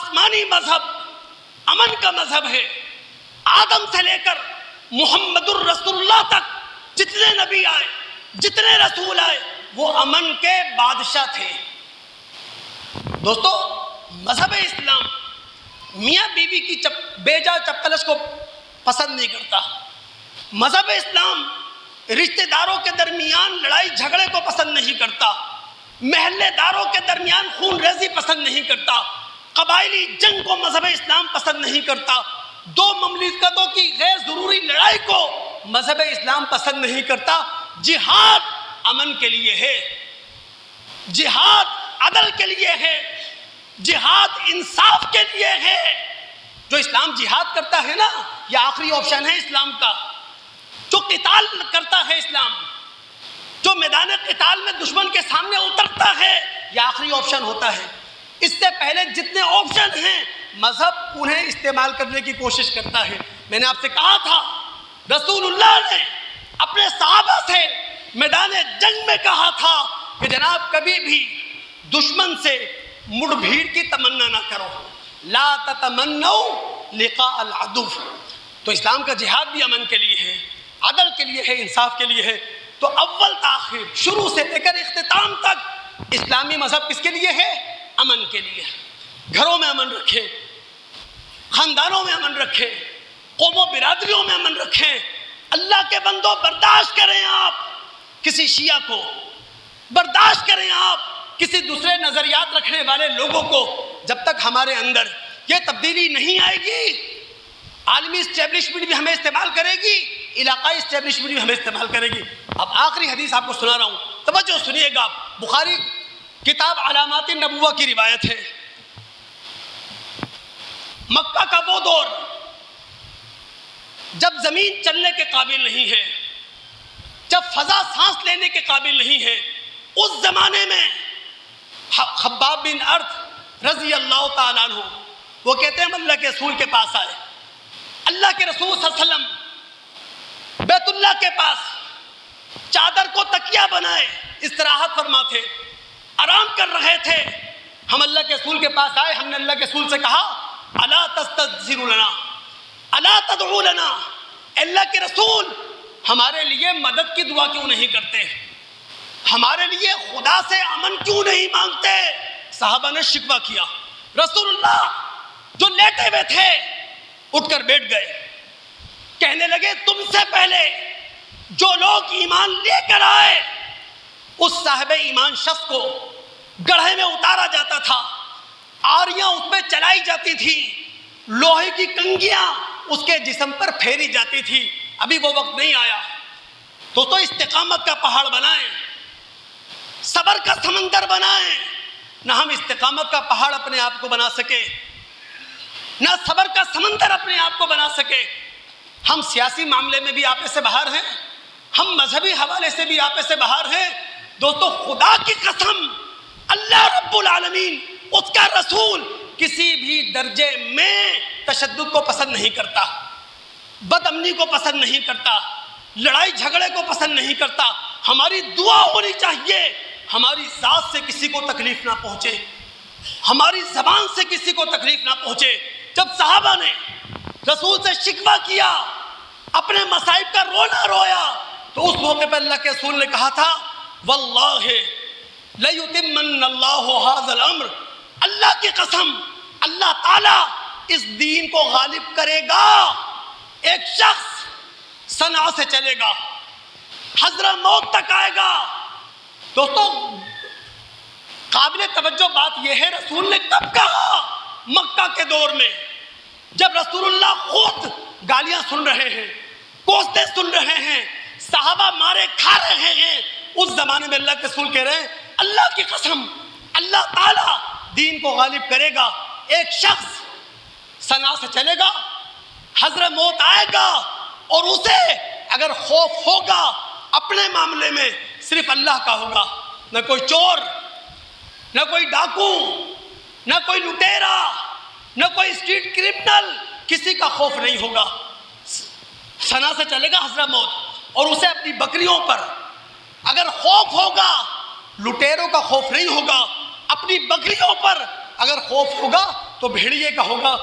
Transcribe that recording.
آسمانی مذہب امن کا مذہب ہے. آدم سے لے کر محمد الرسول اللہ تک جتنے نبی آئے، جتنے رسول آئے، وہ امن کے بادشاہ تھے. دوستو، مذہب اسلام میاں بیوی کی بیجا چپکلش کو پسند نہیں کرتا. مذہب اسلام رشتہ داروں کے درمیان لڑائی جھگڑے کو پسند نہیں کرتا. محلے داروں کے درمیان خون ریزی پسند نہیں کرتا. قبائلی جنگ کو مذہب اسلام پسند نہیں کرتا. دو مملکتوں کی غیر ضروری لڑائی کو مذہب اسلام پسند نہیں کرتا. جہاد امن کے لیے ہے، جہاد عدل کے لیے ہے، جہاد انصاف کے لیے ہے. جو اسلام جہاد کرتا ہے نا، یہ آخری آپشن ہے اسلام کا. جو قتال کرتا ہے اسلام، جو میدان قتال میں دشمن کے سامنے اترتا ہے، یہ آخری آپشن ہوتا ہے. اس سے پہلے جتنے آپشن ہیں مذہب انہیں استعمال کرنے کی کوشش کرتا ہے. میں نے آپ سے کہا تھا، رسول اللہ نے اپنے صحابہ سے میدان جنگ میں کہا تھا کہ جناب کبھی بھی دشمن سے مڑ بھیڑ کی تمنا نہ کرو، لا تتمنوا لقاء العدو. تو اسلام کا جہاد بھی امن کے لیے ہے، عدل کے لیے ہے، انصاف کے لیے ہے. تو اول تاخیر شروع سے لے کر اختتام تک اسلامی مذہب کس کے لیے ہے؟ امن کے لیے. گھروں میں امن رکھے، خاندانوں میں امن رکھے، قوم و برادریوں میں امن رکھیں. اللہ کے بندوں، برداشت کریں آپ کسی شیعہ کو، برداشت کریں آپ کسی دوسرے نظریات رکھنے والے لوگوں کو. جب تک ہمارے اندر یہ تبدیلی نہیں آئے گی، عالمی اسٹیبلشمنٹ بھی ہمیں استعمال کرے گی، علاقائی اسٹیبلشمنٹ بھی ہمیں استعمال کرے گی. اب آخری حدیث آپ کو سنا رہا ہوں، توجہ سنیے گا. بخاری کتاب علامات النبوہ کی روایت ہے. مکہ کا وہ دور جب زمین چلنے کے قابل نہیں ہے، جب فضا سانس لینے کے قابل نہیں ہے، اس زمانے میں خباب بن ارت رضی اللہ تعالیٰ عنہ وہ کہتے ہیں ہم اللہ کے رسول کے پاس آئے. اللہ کے رسول صلی اللہ علیہ وسلم بیت اللہ کے پاس چادر کو تکیہ بنائے استراحت فرما تھے، آرام کر رہے تھے. ہم اللہ کے رسول کے پاس آئے، ہم نے اللہ کے رسول سے کہا الا تستغفر لنا الا تدعو لنا، اللہ کے رسول ہمارے لیے مدد کی دعا کیوں نہیں کرتے، ہمارے لیے خدا سے امن کیوں نہیں مانگتے. صحابہ نے شکوہ کیا. رسول اللہ جو لیٹے ہوئے تھے اٹھ کر بیٹھ گئے، کہنے لگے تم سے پہلے جو لوگ ایمان لے کر آئے اس صاحب ایمان شخص کو گڑھے میں اتارا جاتا تھا، آریاں اس پہ چلائی جاتی تھی، لوہے کی کنگیاں اس کے جسم پر پھیری جاتی تھی. ابھی وہ وقت نہیں آیا. تو استقامت کا پہاڑ بنائیں، صبر کا سمندر بنائیں. نہ ہم استقامت کا پہاڑ اپنے آپ کو بنا سکے، نہ صبر کا سمندر اپنے آپ کو بنا سکے. ہم سیاسی معاملے میں بھی آپے سے باہر ہیں، ہم مذہبی حوالے سے بھی آپے سے باہر ہیں. دوستو، خدا کی قسم اللہ رب العالمین، اس کا رسول کسی بھی درجے میں تشدد کو پسند نہیں کرتا، بد امنی کو پسند نہیں کرتا، لڑائی جھگڑے کو پسند نہیں کرتا. ہماری دعا ہونی چاہیے ہماری ذات سے کسی کو تکلیف نہ پہنچے، ہماری زبان سے کسی کو تکلیف نہ پہنچے. جب صحابہ نے رسول سے شکوہ کیا، اپنے مصائب کا رونا رویا، تو اس موقع پر اللہ کے رسول نے کہا تھا واللہ لیتمن اللہ ھذا الامر، اللہ کی قسم اللہ تعالیٰ اس دین کو غالب کرے گا. ایک شخص صنعاء سے چلے گا، حضرت موت تک آئے گا. دوستو، قابل توجہ بات یہ ہے رسول نے کب کہا؟ مکہ کے دور میں، جب رسول اللہ خود گالیاں سن رہے ہیں، کوستے سن رہے ہیں، صحابہ مارے کھا رہے ہیں. اس زمانے میں اللہ کے رسول کہہ رہے ہیں اللہ کی قسم اللہ تعالیٰ دین کو غالب کرے گا. ایک شخص صنعاء سے چلے گا، حضرت موت آئے گا، اور اسے اگر خوف ہوگا اپنے معاملے میں صرف اللہ کا ہوگا. نہ کوئی چور، نہ کوئی ڈاکو، نہ کوئی لٹیرا، نہ کوئی اسٹریٹ کرمنل، کسی کا خوف نہیں ہوگا. صنعاء سے چلے گا حضرت موت، اور اسے اپنی بکریوں پر اگر خوف ہوگا، لٹیروں کا خوف نہیں ہوگا، اپنی بکریوں پر اگر خوف ہوگا تو بھیڑیے کا ہوگا